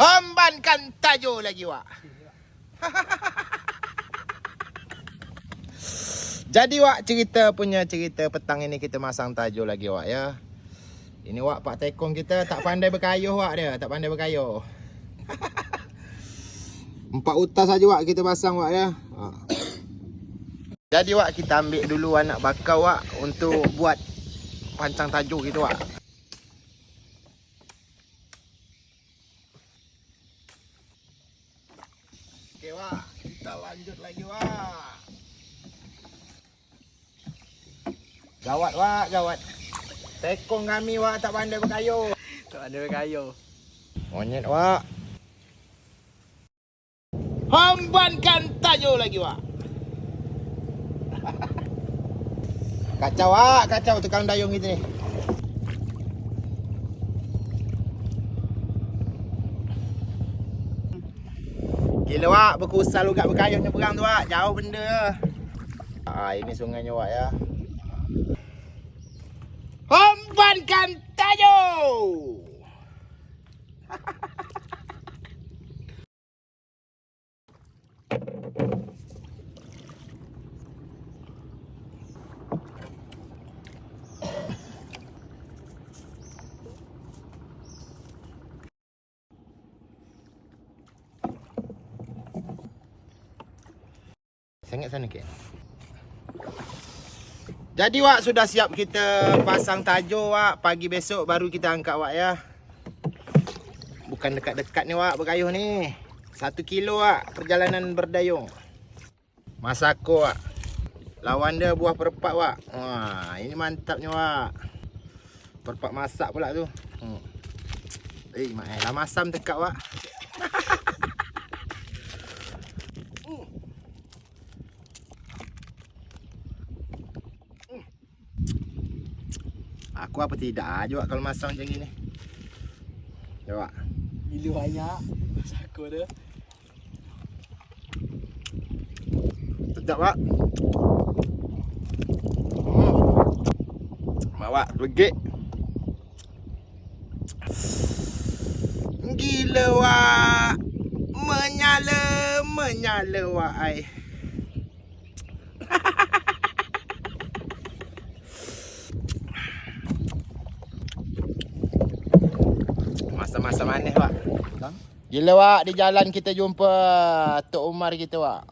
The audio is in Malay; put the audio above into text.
Hambankan tajuk lagi, Wak. Jadi, Wak, cerita petang ini kita masang tajuk lagi, Wak, ya. Ini, Wak, Pak Tekong kita tak pandai berkayuh, Wak, dia. Tak pandai berkayuh. 4 utas saja, Wak, kita pasang, Wak, ya. Jadi, Wak, kita ambil dulu anak bakau, Wak, untuk buat pancang tajuk gitu, Wak. Okey, Wak, kita lanjut lagi, Wak. Gawat, Wak, gawat. Tekong kami, Wak, tak pandai berkayuh. Tak ada berkayuh. Monyet, Wak. Hambankan tajuk lagi, Wak. Kacau, Wak, kacau tukang dayung kita ni. Gila, Wak, berkusal juga berkayuh nyeberang tu, Wak. Jauh benda. Ini sungainya, Wak, ya. Hambankan tajuk. Sangat sana ke? Jadi, Wak, sudah siap kita pasang tajuk, Wak. Pagi besok baru kita angkat, Wak, ya. Bukan dekat-dekat ni, Wak, berkayuh ni. 1 kilo, Wak, perjalanan berdayung. Masako, Wak. Lawan dia buah perpak, Wak. Wah, ini mantapnya, Wak. Perpak masak pula tu. Mak masam dekat, Wak. Aku apa tidak aja, Wak, kalau masang macam ni. Ya, Wak. Gila banyak. Masako dia. Sedap, Wak. Wak, regik. Gila, Wak. Menyala, Wak, ai. Masa-masa manis, Wak. Gila, Wak, di jalan kita jumpa Tok Umar kita, Wak.